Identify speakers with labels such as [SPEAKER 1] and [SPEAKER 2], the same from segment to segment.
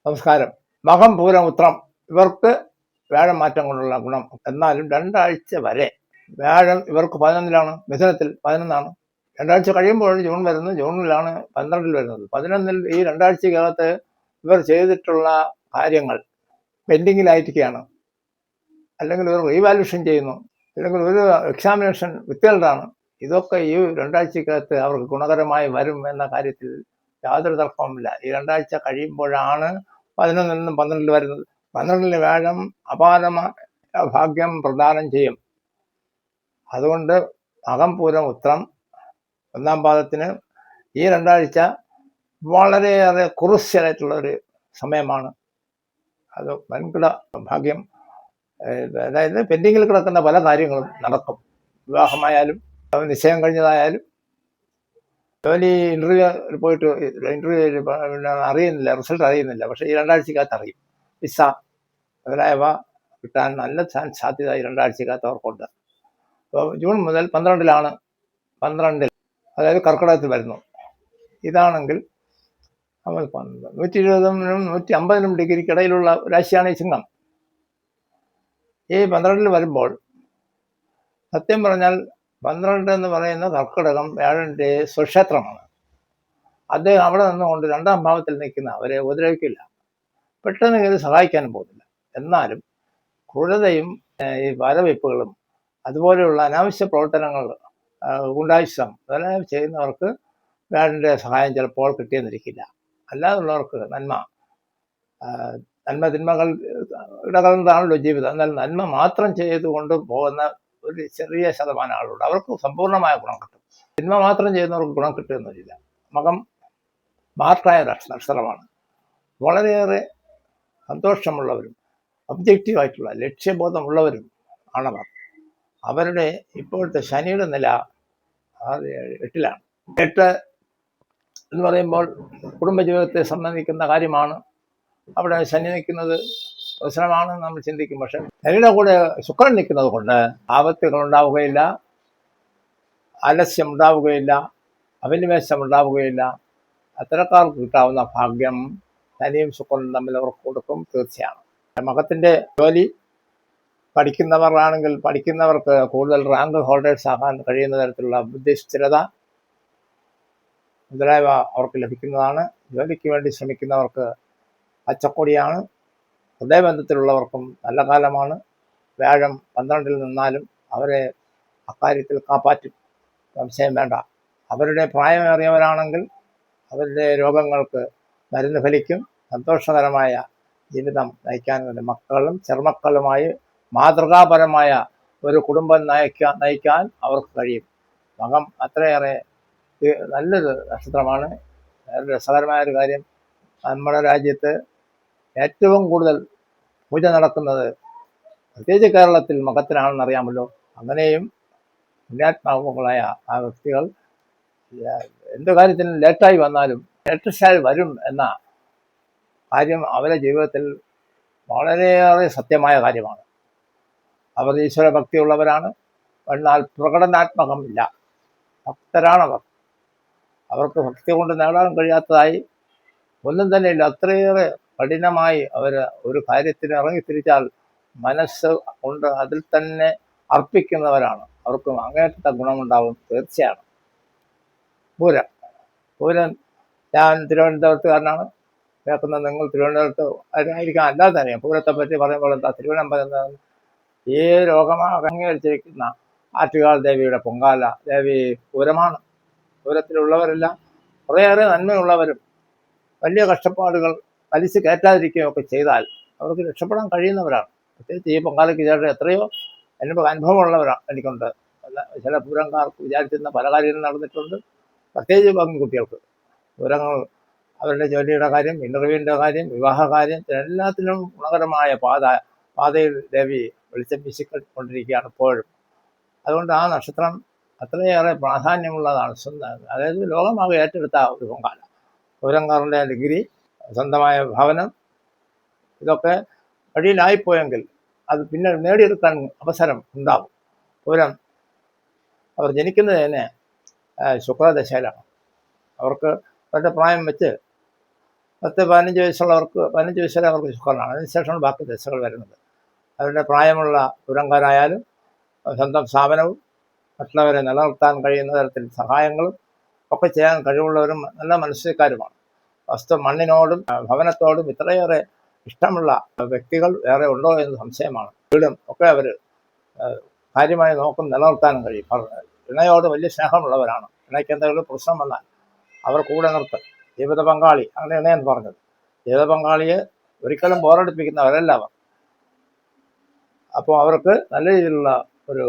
[SPEAKER 1] നമസ്കാരം. മകം പൂരം ഉത്രം ഇവർക്ക് വ്യാഴം മാറ്റം കൊണ്ടുള്ള ഗുണം. എന്നാലും 2 ആഴ്ച വരെ വ്യാഴം ഇവർക്ക് 11ലാണ്, മിഥുനത്തിൽ 11ആണ്. 2 ആഴ്ച കഴിയുമ്പോൾ ജൂൺ വരുന്നു, ജൂണിലാണ് 12 വരുന്നത്. 11 ഈ 2 ആഴ്ചക്കകത്ത് ഇവർ ചെയ്തിട്ടുള്ള കാര്യങ്ങൾ പെൻഡിങ്ങിലായിരിക്കുകയാണ്, അല്ലെങ്കിൽ ഒരു റീവാലുവേഷൻ ചെയ്യുന്നു, അല്ലെങ്കിൽ ഒരു എക്സാമിനേഷൻ വിത്തുകളാണ്. ഇതൊക്കെ ഈ 2 ആഴ്ചക്കകത്ത് അവർക്ക് ഗുണകരമായി വരും എന്ന കാര്യത്തിൽ യാതൊരു തർക്കവുമില്ല. ഈ 2 ആഴ്ച കഴിയുമ്പോഴാണ് 11 നിന്നും 12 വരുന്നത്. 12 വ്യാഴം അപാരമായ ഭാഗ്യം പ്രദാനം ചെയ്യും. അതുകൊണ്ട് മകം പൂരം ഉത്രം 1-ാം പാദത്തിന് ഈ 2 ആഴ്ച വളരെയേറെ ക്രൂഷ്യലായിട്ടുള്ള ഒരു സമയമാണ്. അത് വൻകിട ഭാഗ്യം. അതായത് പെൻഡിങ്ങിൽ കിടക്കുന്ന പല കാര്യങ്ങളും നടക്കും. വിവാഹമായാലും നിശ്ചയം കഴിഞ്ഞതായാലും ജോലി ഇന്റർവ്യൂ പോയിട്ട് അറിയുന്നില്ല, റിസൾട്ട് അറിയുന്നില്ല, പക്ഷേ ഈ 2 ആഴ്ചക്കകത്ത് അറിയും. വിസ മുതലായവ കിട്ടാൻ നല്ല സാധ്യത ഈ 2 ആഴ്ചക്കകത്ത് അവർക്കുണ്ട്. അപ്പോൾ ജൂൺ മുതൽ 12ലാണ്, 12 അതായത് കർക്കിടകത്തിൽ വരുന്നു. ഇതാണെങ്കിൽ നമ്മൾ 120-നും 150-നും ഡിഗ്രിക്കിടയിലുള്ള രാശിയാണ് ഈ ചിങ്ങം. ഈ 12 വരുമ്പോൾ സത്യം പറഞ്ഞാൽ 12 എന്ന് പറയുന്ന കർക്കിടകം വ്യാഴൻ്റെ സ്വക്ഷേത്രമാണ്. അദ്ദേഹം അവിടെ നിന്നുകൊണ്ട് 2-ാം ഭാവത്തിൽ നിൽക്കുന്ന അവരെ ഉപദ്രവിക്കില്ല, പെട്ടെന്ന് കയറി സഹായിക്കാനും പോകുന്നില്ല. എന്നാലും ക്രൂരതയും ഈ വരവയ്പ്പുകളും അതുപോലെയുള്ള അനാവശ്യ പ്രവർത്തനങ്ങൾ, ഗുണ്ടായിസം അതെല്ലാം ചെയ്യുന്നവർക്ക് വ്യാഴൻ്റെ സഹായം ചിലപ്പോൾ കിട്ടിയെന്നിരിക്കില്ല. അല്ലാതുള്ളവർക്ക് നന്മ തിന്മകൾ ഇടകലർന്നതാണല്ലോ ജീവിതം. എന്നാൽ നന്മ മാത്രം ചെയ്തുകൊണ്ട് പോകുന്ന ഒരു ചെറിയ ശതമാനം ആളുകളുണ്ട്. അവർക്ക് സമ്പൂർണ്ണമായ ഗുണം കിട്ടും. തിന്മ മാത്രം ചെയ്യുന്നവർക്ക് ഗുണം കിട്ടുമെന്നില്ല. മകം മാർട്ടായ നക്ഷത്രമാണ്. വളരെയേറെ സന്തോഷമുള്ളവരും ഒബ്ജക്റ്റീവായിട്ടുള്ള ലക്ഷ്യബോധമുള്ളവരും ആണവർ. അവരുടെ ഇപ്പോഴത്തെ ശനിയുടെ നില 8ലാണ്. 8 എന്ന് പറയുമ്പോൾ കുടുംബജീവിതത്തെ സംബന്ധിക്കുന്ന കാര്യമാണ്. അവിടെ ശനി നിൽക്കുന്നത് പ്രശ്നമാണെന്ന് നമ്മൾ ചിന്തിക്കും. പക്ഷെ ശനിയുടെ കൂടെ ശുക്രൻ നിൽക്കുന്നത് കൊണ്ട് ആപത്തുകൾ ഉണ്ടാവുകയില്ല, ആലസ്യം ഉണ്ടാവുകയില്ല, അഭിനിവേശം ഉണ്ടാവുകയില്ല. അത്തരക്കാർക്ക് കിട്ടാവുന്ന ഭാഗ്യം ശനിയും ശുക്രനും തമ്മിൽ അവർക്ക് കൊടുക്കും, തീർച്ചയാണ്. മകത്തിൻ്റെ ജോലി പഠിക്കുന്നവരാണെങ്കിൽ പഠിക്കുന്നവർക്ക് കൂടുതൽ റാങ്ക് ഹോൾഡേഴ്സ് ആകാൻ കഴിയുന്ന തരത്തിലുള്ള ബുദ്ധിസ്ഥിരത മുതലായവ അവർക്ക് ലഭിക്കുന്നതാണ്. ജോലിക്ക് വേണ്ടി ശ്രമിക്കുന്നവർക്ക് പച്ചക്കൊടിയാണ്. ഹൃദയബന്ധത്തിലുള്ളവർക്കും നല്ല കാലമാണ്. വ്യാഴം 12 നിന്നാലും അവരെ അക്കാര്യത്തിൽ കാപ്പാറ്റും, സംശയം വേണ്ട. അവരുടെ പ്രായമേറിയവരാണെങ്കിൽ അവരുടെ രോഗങ്ങൾക്ക് മരുന്ന് ഫലിക്കും. സന്തോഷകരമായ ജീവിതം നയിക്കാൻ വേണ്ടി മക്കളും ചെറുമക്കളുമായി മാതൃകാപരമായ ഒരു കുടുംബം നയിക്കാൻ അവർക്ക് കഴിയും. മകം അത്രയേറെ നല്ലൊരു നക്ഷത്രമാണ്. വളരെ രസകരമായൊരു കാര്യം, നമ്മുടെ രാജ്യത്ത് ഏറ്റവും കൂടുതൽ പൂജ നടക്കുന്നത് പ്രത്യേകിച്ച് കേരളത്തിൽ മകത്തിനാണെന്ന് അറിയാമല്ലോ. അങ്ങനെയും പുണ്യാത്മാവുകളായ ആ വ്യക്തികൾ എന്ത് കാര്യത്തിനും ലേറ്റായി വന്നാലും ലേറ്റസ്റ്റായി വരും എന്ന കാര്യം അവരുടെ ജീവിതത്തിൽ വളരെയേറെ സത്യമായ കാര്യമാണ്. അവർ ഈശ്വര ഭക്തിയുള്ളവരാണ്, എന്നാൽ പ്രകടനാത്മകമില്ല. ഭക്തരാണവർ. അവർക്ക് ഭക്തി കൊണ്ട് നേടാൻ കഴിയാത്തതായി ഒന്നും തന്നെയില്ല. അത്രയേറെ കഠിനമായി അവർ ഒരു കാര്യത്തിന് ഇറങ്ങിത്തിരിച്ചാൽ മനസ്സ് കൊണ്ട് അതിൽ തന്നെ അർപ്പിക്കുന്നവരാണ്. അവർക്ക് അങ്ങേറ്റത്തെ ഗുണമുണ്ടാവും, തീർച്ചയാണ്. പൂരം ഞാൻ തിരുവനന്തപുരത്തുകാരനാണ്. കേൾക്കുന്നത് നിങ്ങൾ തിരുവനന്തപുരത്ത് ആയിരിക്കാം, അല്ലാതെ തന്നെ പൂരത്തെ പറ്റി പറയുമ്പോൾ എന്താ തിരുവനന്തപുരം ഈ ലോകമാകെ അംഗീകരിച്ചിരിക്കുന്ന ആറ്റുകാൽ ദേവിയുടെ പൊങ്കാല ദേവി പൂരമാണ്. പൂരത്തിലുള്ളവരെല്ലാം കുറേയേറെ നന്മയുള്ളവരും വലിയ കഷ്ടപ്പാടുകൾ വലിച്ചു കയറ്റാതിരിക്കുകയും ഒക്കെ ചെയ്താൽ അവർക്ക് രക്ഷപ്പെടാൻ കഴിയുന്നവരാണ്. പ്രത്യേകിച്ച് ഈ പൊങ്കാലയ്ക്ക് ശേഷം എത്രയോ അനുഭവമുള്ളവരാണ് എനിക്കുണ്ട്. ചില പൂരംകാർക്ക് വിചാരിച്ചിരുന്ന പല കാര്യങ്ങളും നടന്നിട്ടുണ്ട്. പ്രത്യേകിച്ച് പെൺകുട്ടികൾക്ക് പൂരങ്ങൾ അവരുടെ ജോലിയുടെ കാര്യം, ഇൻ്റർവ്യൂവിൻ്റെ കാര്യം, വിവാഹ കാര്യം, എല്ലാത്തിനും ഗുണകരമായ പാതയിൽ ദേവി വെളിച്ചം വീശിക്കൊണ്ടിരിക്കുകയാണ് ഇപ്പോഴും. അതുകൊണ്ട് ആ നക്ഷത്രം അത്രയേറെ പ്രാധാന്യമുള്ളതാണ്. അതായത് ലോകമാകെ ഏറ്റെടുത്ത ഒരു പൊങ്കാല. പൂരംകാരുടെ ഡിഗ്രി, സ്വന്തമായ ഭവനം, ഇതൊക്കെ വഴിയിലായിപ്പോയെങ്കിൽ അത് പിന്നെ നേടിയെടുക്കാൻ അവസരം ഉണ്ടാകും. പൂരം അവർ ജനിക്കുന്നത് തന്നെ ശുക്രദശയിലാണ്. അവർക്ക് അവരുടെ പ്രായം വെച്ച് പതിനഞ്ച് വയസ്സ് വരെ അവർക്ക് ശുക്രനാണ്. അതിനുശേഷമാണ് ബാക്കി ദശകൾ വരുന്നത്. അവരുടെ പ്രായമുള്ള തുരങ്കാരായാലും സ്വന്തം സ്ഥാപനവും മറ്റുള്ളവരെ നിലനിർത്താൻ കഴിയുന്ന തരത്തിൽ സഹായങ്ങളും ഒക്കെ ചെയ്യാൻ കഴിവുള്ളവരും നല്ല മനസ്സിലാക്കാരുമാണ്. മണ്ണിനോടും ഭവനത്തോടും ഇത്രയേറെ ഇഷ്ടമുള്ള വ്യക്തികൾ വേറെ ഉണ്ടോ എന്ന് സംശയമാണ്. വീടും ഒക്കെ അവർ കാര്യമായി നിലനിർത്താനും കഴിയും. ഇണയോട് വലിയ സ്നേഹമുള്ളവരാണ്. ഇണയ്ക്ക് എന്തെങ്കിലും പ്രശ്നം വന്നാൽ അവർ കൂടെ നിർത്തും. ജീവിത പങ്കാളി, അങ്ങനെ ഇണയൻ പറഞ്ഞത്, ജീവിത പങ്കാളിയെ ഒരിക്കലും ബോറടിപ്പിക്കുന്നവരല്ല അവർ. അപ്പോൾ അവർക്ക് നല്ല രീതിയിലുള്ള ഒരു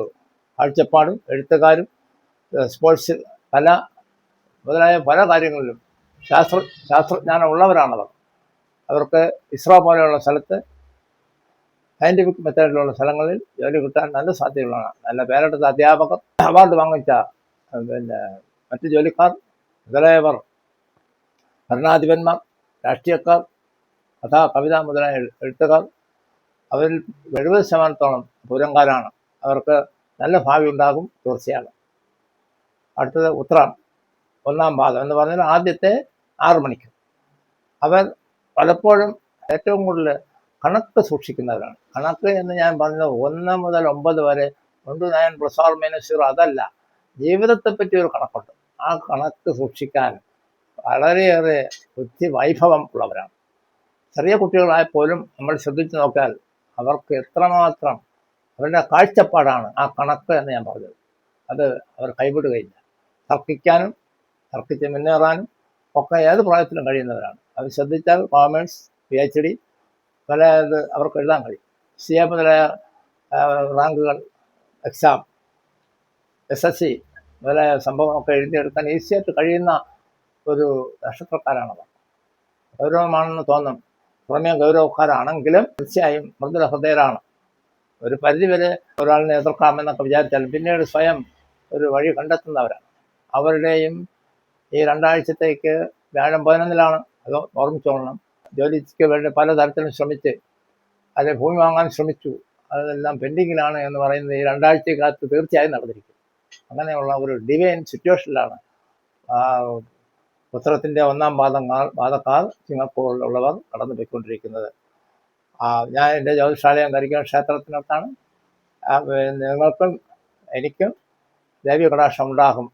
[SPEAKER 1] കാഴ്ചപ്പാടും എഴുത്തുകാരും സ്പോർട്സ് കല മുതലായ പല കാര്യങ്ങളിലും ശാസ്ത്രജ്ഞാനം ഉള്ളവരാണവർ. അവർക്ക് ഇസ്രോ പോലെയുള്ള സ്ഥലത്ത് സയൻറ്റിഫിക് മെത്തേഡിലുള്ള സ്ഥലങ്ങളിൽ ജോലി കിട്ടാൻ നല്ല സാധ്യതകളാണ്. നല്ല പേരെടുത്ത അധ്യാപകർ, അവാർഡ് വാങ്ങിച്ച മറ്റു ജോലിക്കാർ മുതലായവർ, ഭരണാധിപന്മാർ, രാഷ്ട്രീയക്കാർ, കവിത മുതലായ എഴുത്തുകാർ, അവരിൽ 70% പൂരംകാരാണ്. അവർക്ക് നല്ല ഭാവി ഉണ്ടാകും തീർച്ചയാണ്. അടുത്തത് ഉത്രം, 1-ാം പാദം എന്ന് പറഞ്ഞാൽ ആദ്യത്തെ 6 മണിക്ക്. അവർ പലപ്പോഴും ഏറ്റവും കൂടുതൽ കണക്ക് സൂക്ഷിക്കുന്നവരാണ്. കണക്ക് എന്ന് ഞാൻ പറഞ്ഞത് 1 മുതൽ 9 വരെ 1 9 +or -0 അതല്ല, ജീവിതത്തെപ്പറ്റി ഒരു കണക്കുണ്ട്. ആ കണക്ക് സൂക്ഷിക്കാൻ വളരെയേറെ ബുദ്ധി വൈഭവം ഉള്ളവരാണ്. ചെറിയ കുട്ടികളായപ്പോലും നമ്മൾ ശ്രദ്ധിച്ചു നോക്കിയാൽ അവർക്ക് എത്രമാത്രം അവരുടെ കാഴ്ചപ്പാടാണ് ആ കണക്ക് എന്ന് ഞാൻ പറഞ്ഞത്. അത് അവർ കൈവിടുകയില്ല. തർക്കിച്ച് മുന്നേറാനും ഒക്കെ ഏത് പ്രായത്തിലും കഴിയുന്നവരാണ്. അത് ശ്രദ്ധിച്ചാൽ കോമേഴ്സ്, PhD പല അവർക്ക് എഴുതാൻ കഴിയും. CA മുതലായ റാങ്കുകൾ, എക്സാം, SSC മുതലായ സംഭവമൊക്കെ എഴുതിയെടുക്കാൻ ഈസിയായിട്ട് കഴിയുന്ന ഒരു നക്ഷത്രക്കാരാണവർ. ഗൗരവമാണെന്ന് തോന്നും. പുറമേ ഗൗരവക്കാരാണെങ്കിലും തീർച്ചയായും മൃദുല ഹൃദയരാണ്. ഒരു പരിധിവരെ ഒരാളിനെ എതിർക്കാമെന്നൊക്കെ വിചാരിച്ചാലും പിന്നീട് സ്വയം ഒരു വഴി കണ്ടെത്തുന്നവരാണ്. അവരുടെയും ഈ 2 ആഴ്ചത്തേക്ക് വ്യാഴം 11-ലാണ്. അത് ഓർമ്മിച്ചോളണം. ജോലിക്ക് വേണ്ടി പലതരത്തിലും ശ്രമിച്ച് അത് ഭൂമി വാങ്ങാൻ ശ്രമിച്ചു, അതെല്ലാം പെൻഡിങ്ങിലാണ് എന്ന് പറയുന്നത് ഈ 2 ആഴ്ചക്കകത്ത് തീർച്ചയായും നടന്നിരിക്കും. അങ്ങനെയുള്ള ഒരു ഡിവൈൻ സിറ്റുവേഷനിലാണ് ഉത്തരത്തിൻ്റെ 1-ാം പാദക്കാർ സിംഗപ്പൂരിലുള്ളവർ കടന്നു പോയിക്കൊണ്ടിരിക്കുന്നത്. ഞാൻ എൻ്റെ ജ്യോതിഷാലയം കരിക്കൽ ക്ഷേത്രത്തിനടുത്താണ്. നിങ്ങൾക്കും എനിക്കും ദേവീ കടാക്ഷം ഉണ്ടാകും.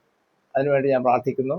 [SPEAKER 1] അതിനുവേണ്ടി ഞാൻ പ്രാർത്ഥിക്കുന്നു.